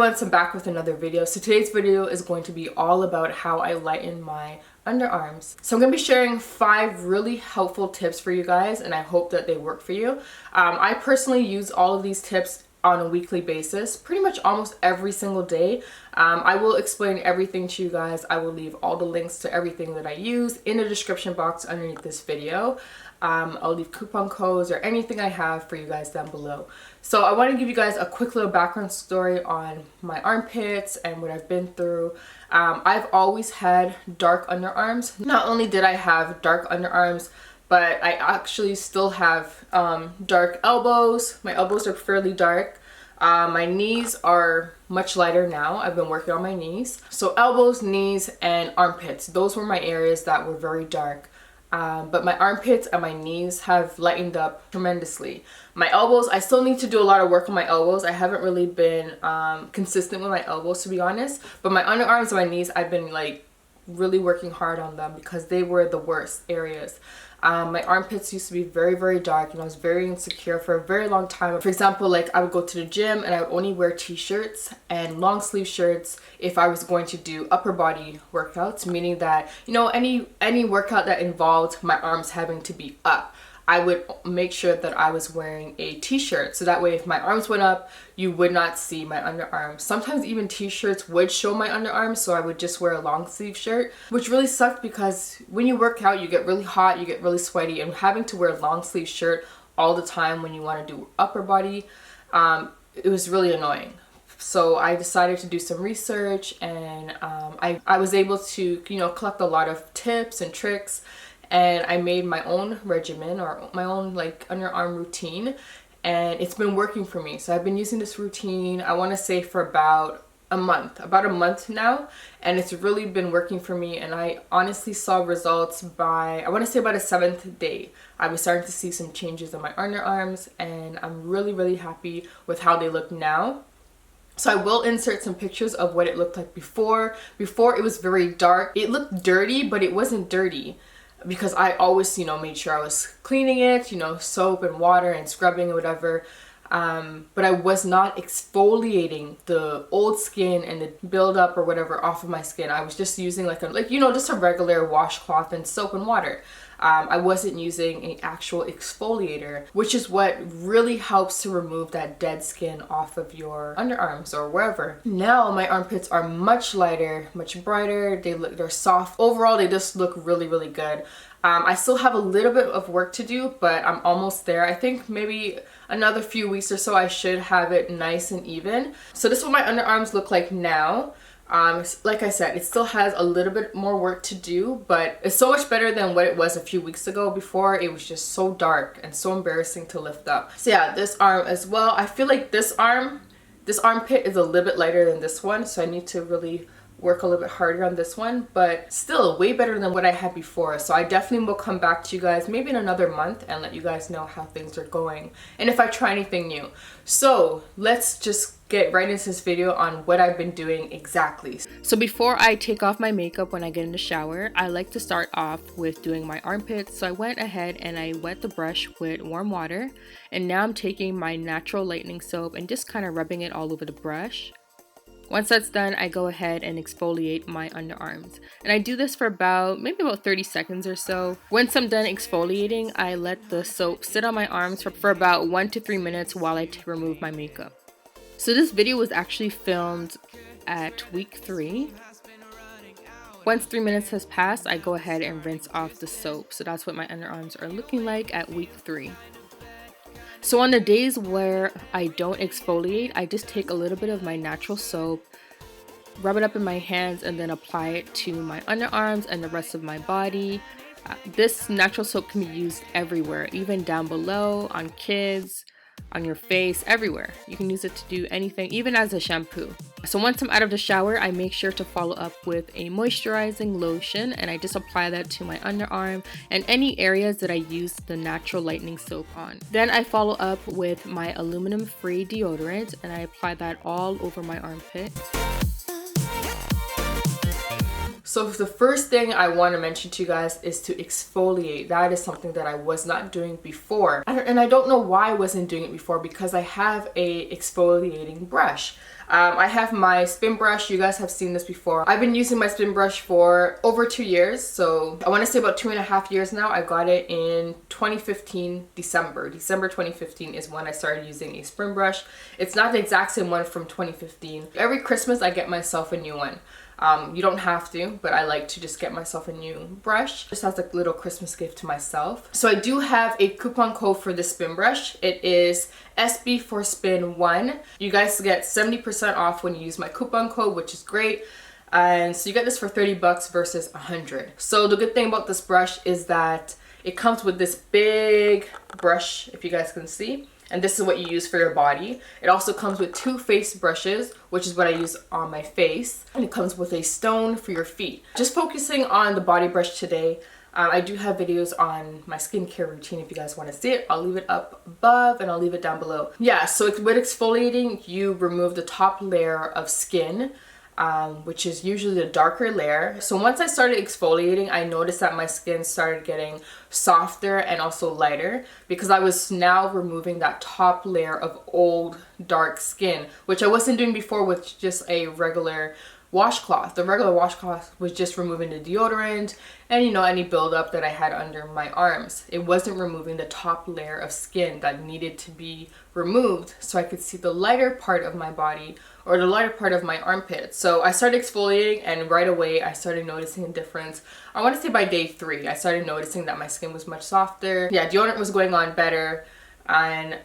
everyone, so I'm back with another video. So today's video is going to be all about how I lighten my underarms. So I'm going to be sharing 5 really helpful tips for you guys, and I hope that they work for you. I personally use all of these tips on a weekly basis, pretty much almost every single day. I will explain everything to you guys. I will leave all the links to everything that I use in the description box underneath this video. I'll leave coupon codes or anything I have for you guys down below. So I want to give you guys a quick little background story on my armpits and what I've been through. I've always had dark underarms. Not only did I have dark underarms, but I actually still have dark elbows. My elbows are fairly dark. My knees are much lighter now. I've been working on my knees. So elbows, knees, and armpits. Those were my areas that were very dark. But my armpits and my knees have lightened up tremendously. My elbows, I still need to do a lot of work on my elbows. I haven't really been consistent with my elbows, to be honest. But my underarms and my knees, I've been like really working hard on them because they were the worst areas. My armpits used to be very, very dark, and I was very insecure for a very long time. For example, like I would go to the gym and I would only wear t-shirts and long sleeve shirts if I was going to do upper body workouts, meaning that, you know, any workout that involved my arms having to be up, I would make sure that I was wearing a t-shirt. So that way, if my arms went up, you would not see my underarms. Sometimes even t-shirts would show my underarms, so I would just wear a long sleeve shirt, which really sucked because when you work out, you get really hot, you get really sweaty, and having to wear a long sleeve shirt all the time when you want to do upper body, it was really annoying. So I decided to do some research, and I was able to, you know, collect a lot of tips and tricks. And I made my own regimen, or my own like underarm routine, and it's been working for me. So I've been using this routine, I want to say for about a month now, and it's really been working for me. And I honestly saw results by, I want to say about a 7th day. I was starting to see some changes in my underarms, and I'm really, really happy with how they look now. So I will insert some pictures of what it looked like before. Before, it was very dark. It looked dirty, but it wasn't dirty, because I always, you know, made sure I was cleaning it, you know, soap and water and scrubbing or whatever. But I was not exfoliating the old skin and the buildup or whatever off of my skin. I was just using just a regular washcloth and soap and water. I wasn't using an actual exfoliator, which is what really helps to remove that dead skin off of your underarms or wherever. Now my armpits are much lighter, much brighter. They're soft. Overall, they just look really, really good. I still have a little bit of work to do, but I'm almost there. I think maybe another few weeks or so I should have it nice and even. So this is what my underarms look like now. Like I said, it still has a little bit more work to do, but it's so much better than what it was a few weeks ago. Before, it was just so dark and so embarrassing to lift up. So yeah, this arm as well. I feel like this armpit is a little bit lighter than this one, so I need to really work a little bit harder on this one, but still way better than what I had before. So I definitely will come back to you guys maybe in another month and let you guys know how things are going and if I try anything new. So let's just get right into this video on what I've been doing exactly. So before I take off my makeup when I get in the shower, I like to start off with doing my armpits. So I went ahead and I wet the brush with warm water, and now I'm taking my natural lightening soap and just kind of rubbing it all over the brush. Once that's done, I go ahead and exfoliate my underarms. And I do this for maybe about 30 seconds or so. Once I'm done exfoliating, I let the soap sit on my arms for about 1 to 3 minutes while I remove my makeup. So this video was actually filmed at week 3. Once 3 minutes has passed, I go ahead and rinse off the soap. So that's what my underarms are looking like at week 3. So on the days where I don't exfoliate, I just take a little bit of my natural soap, rub it up in my hands, and then apply it to my underarms and the rest of my body. This natural soap can be used everywhere, even down below, on kids, on your face, everywhere. You can use it to do anything, even as a shampoo. So once I'm out of the shower, I make sure to follow up with a moisturizing lotion, and I just apply that to my underarm and any areas that I use the natural lightening soap on. Then I follow up with my aluminum-free deodorant, and I apply that all over my armpit. So the first thing I want to mention to you guys is to exfoliate. That is something that I was not doing before. And I don't know why I wasn't doing it before, because I have a exfoliating brush. I have my spin brush. You guys have seen this before. I've been using my spin brush for over 2 years. So I want to say about 2.5 years now. I got it in 2015, December 2015 is when I started using a spin brush. It's not the exact same one from 2015. Every Christmas I get myself a new one. You don't have to, but I like to just get myself a new brush, just as a little Christmas gift to myself. So I do have a coupon code for this spin brush. It is SB for Spin 1. You guys get 70% off when you use my coupon code, which is great. And so you get this for 30 bucks versus 100. So the good thing about this brush is that it comes with this big brush, if you guys can see. And this is what you use for your body. It also comes with 2 face brushes, which is what I use on my face. And it comes with a stone for your feet. Just focusing on the body brush today. I do have videos on my skincare routine if you guys want to see it. I'll leave it up above and I'll leave it down below. Yeah, so with exfoliating, you remove the top layer of skin, which is usually the darker layer. So once I started exfoliating, I noticed that my skin started getting softer and also lighter, because I was now removing that top layer of old dark skin, which I wasn't doing before with just a regular washcloth. The regular washcloth was just removing the deodorant and, you know, any buildup that I had under my arms. It wasn't removing the top layer of skin that needed to be removed so I could see the lighter part of my body, or the lighter part of my armpit. So I started exfoliating, and right away I started noticing a difference. I want to say by day 3, I started noticing that my skin was much softer. Yeah, deodorant was going on better, and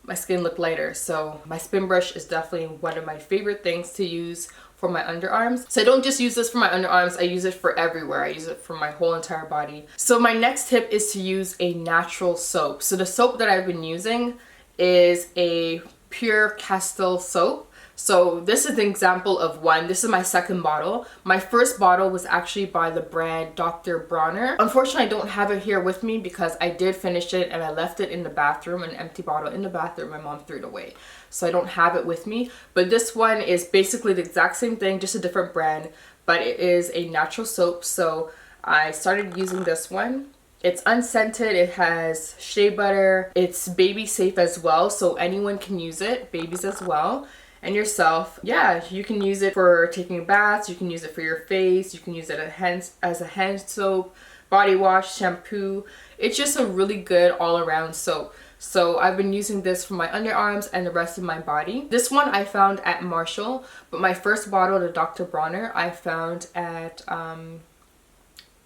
my skin looked lighter. So my spin brush is definitely one of my favorite things to use for my underarms. So I don't just use this for my underarms, I use it for everywhere. I use it for my whole entire body. So my next tip is to use a natural soap. So the soap that I've been using is a pure Castile soap. So this is an example of one. This is my second bottle. My first bottle was actually by the brand Dr. Bronner. Unfortunately, I don't have it here with me because I did finish it and I left it in the bathroom, an empty bottle in the bathroom. My mom threw it away. So I don't have it with me. But this one is basically the exact same thing, just a different brand. But it is a natural soap. So I started using this one. It's unscented, it has shea butter, it's baby safe as well, so anyone can use it, babies as well, and yourself. Yeah, you can use it for taking baths, you can use it for your face, you can use it as a hand soap, body wash, shampoo. It's just a really good all-around soap. So I've been using this for my underarms and the rest of my body. This one I found at Marshall, but my first bottle, the Dr. Bronner, I found at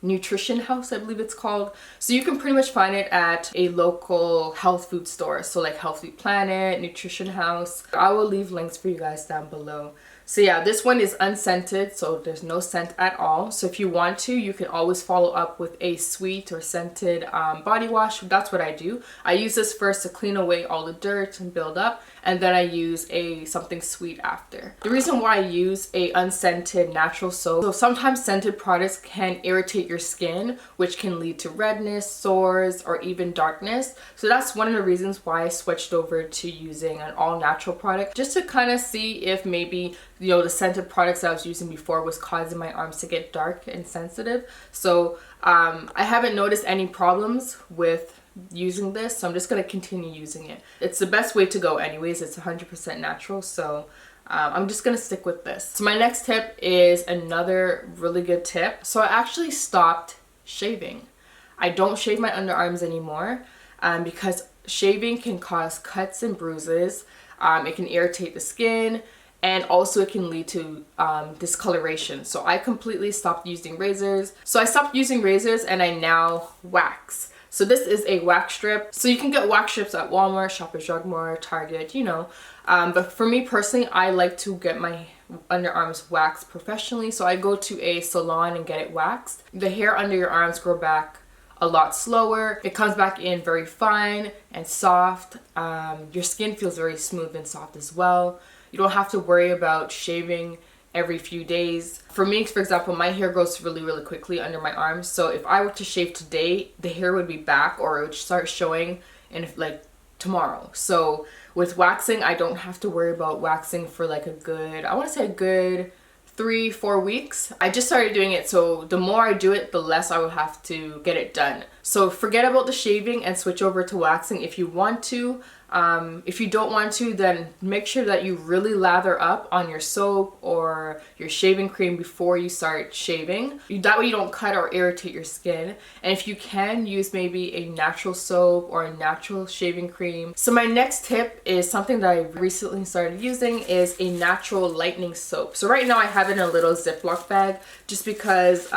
Nutrition House, I believe it's called. So you can pretty much find it at a local health food store. So like Healthy Planet, Nutrition House. I will leave links for you guys down below. So yeah, this one is unscented, so there's no scent at all. So if you want to, you can always follow up with a sweet or scented body wash. That's what I do. I use this first to clean away all the dirt and build up, and then I use something sweet after. The reason why I use a unscented natural soap, so sometimes scented products can irritate your skin, which can lead to redness, sores, or even darkness. So that's one of the reasons why I switched over to using an all natural product, just to kind of see if maybe, you know, the scented products that I was using before was causing my arms to get dark and sensitive. So I haven't noticed any problems with using this, so I'm just going to continue using it. It's the best way to go anyways. It's 100% natural, so I'm just going to stick with this. So my next tip is another really good tip. So I actually stopped shaving. I don't shave my underarms anymore because shaving can cause cuts and bruises. It can irritate the skin, and also it can lead to discoloration. So I completely stopped using razors. So I stopped using razors and I now wax. So this is a wax strip. So you can get wax strips at Walmart, Shoppers Drug Mart, Target, you know. But for me personally, I like to get my underarms waxed professionally. So I go to a salon and get it waxed. The hair under your arms grow back a lot slower. It comes back in very fine and soft. Your skin feels very smooth and soft as well. You don't have to worry about shaving every few days. For me, for example, my hair grows really quickly under my arms. So if I were to shave today, the hair would be back, or it would start showing in like tomorrow. So with waxing, I don't have to worry about waxing for like a good, I want to say a good 3-4 weeks. I just started doing it, so the more I do it, the less I will have to get it done. So forget about the shaving and switch over to waxing if you want to. If you don't want to, then make sure that you really lather up on your soap or your shaving cream before you start shaving. That way you don't cut or irritate your skin. And if you can, use maybe a natural soap or a natural shaving cream. So my next tip is something that I recently started using, is a natural lightening soap. So right now I have it in a little Ziploc bag just because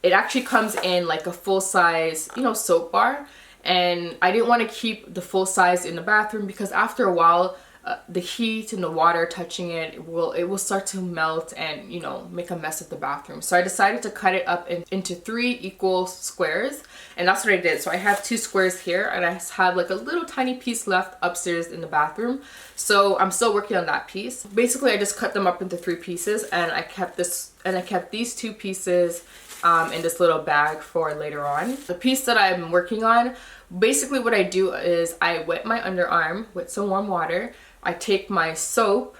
it actually comes in like a full size, you know, soap bar. And I didn't want to keep the full size in the bathroom because after a while the heat and the water touching it, it will start to melt and, you know, make a mess of the bathroom. So I decided to cut it up into 3 equal squares, and that's what I did. So I have 2 squares here, and I have like a little tiny piece left upstairs in the bathroom. So I'm still working on that piece. Basically I just cut them up into 3 pieces, and I kept these 2 pieces in this little bag for later on. The piece that I'm working on, basically what I do is I wet my underarm with some warm water. I take my soap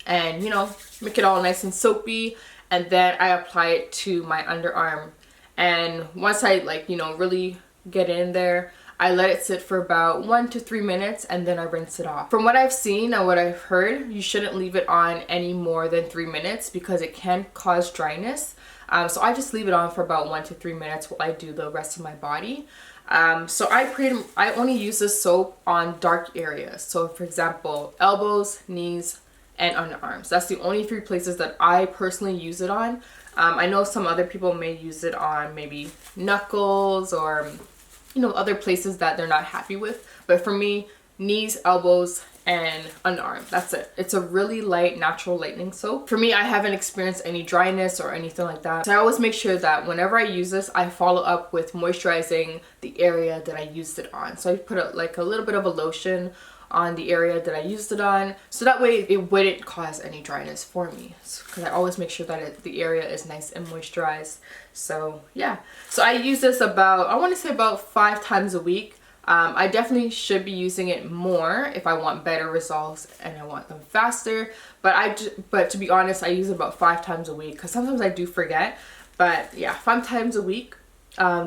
and, you know, make it all nice and soapy, and then I apply it to my underarm. And once I, like, you know, really get in there, I let it sit for about 1 to 3 minutes, and then I rinse it off. From what I've seen and what I've heard, you shouldn't leave it on any more than 3 minutes because it can cause dryness. So I just leave it on for about 1 to 3 minutes while I do the rest of my body. So I only use this soap on dark areas. So for example, elbows, knees, and underarms. That's the only 3 places that I personally use it on. I know some other people may use it on maybe knuckles or, you know, other places that they're not happy with. But for me, knees, elbows, and underarm. That's it. It's a really light natural lightening soap. For me, I haven't experienced any dryness or anything like that. So I always make sure that whenever I use this, I follow up with moisturizing the area that I used it on. So I put a little bit of a lotion on the area that I used it on, so that way it wouldn't cause any dryness for me, because I always make sure that the area is nice and moisturized. So yeah, so I use this about, I want to say about 5 times a week. I definitely should be using it more if I want better results and I want them faster, but to be honest, I use it about 5 times a week because sometimes I do forget. But yeah, 5 times a week.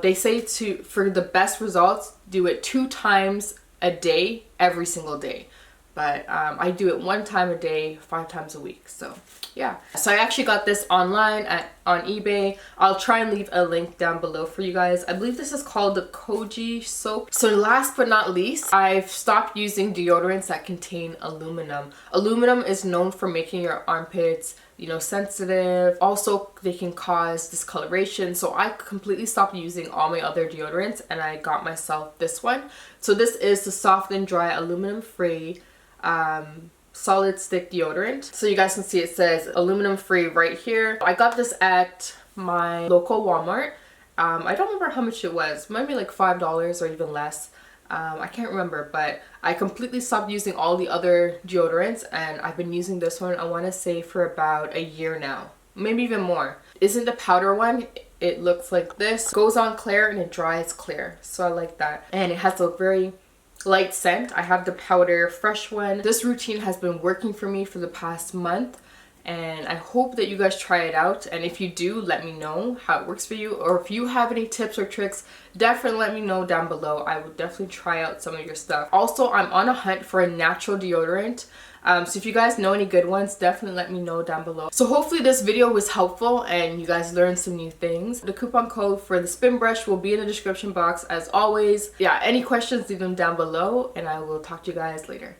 They say for the best results, do it 2 times a day every single day. But I do it 1 time a day, 5 times a week. So yeah, so I actually got this online on eBay. I'll try and leave a link down below for you guys. I believe this is called the Koji soap. So last but not least, I've stopped using deodorants that contain aluminum. Aluminum is known for making your armpits, you know, sensitive. Also, they can cause discoloration. So I completely stopped using all my other deodorants and I got myself this one. So this is the Soft and Dry aluminum free solid stick deodorant. So you guys can see it says aluminum free right here. I got this at my local Walmart. I don't remember how much it was, maybe like $5 or even less. I can't remember, but I completely stopped using all the other deodorants and I've been using this one, I want to say, for about a year now, maybe even more. Isn't the powder one? It looks like this. Goes on clear and it dries clear, so I like that. And it has a very light scent. I have the powder fresh one. This routine has been working for me for the past month and I hope that you guys try it out, and if you do, let me know how it works for you, or if you have any tips or tricks, definitely let me know down below. I would definitely try out some of your stuff. Also, I'm on a hunt for a natural deodorant. So if you guys know any good ones, definitely let me know down below. So hopefully this video was helpful and you guys learned some new things. The coupon code for the spin brush will be in the description box as always. Yeah, any questions, leave them down below and I will talk to you guys later.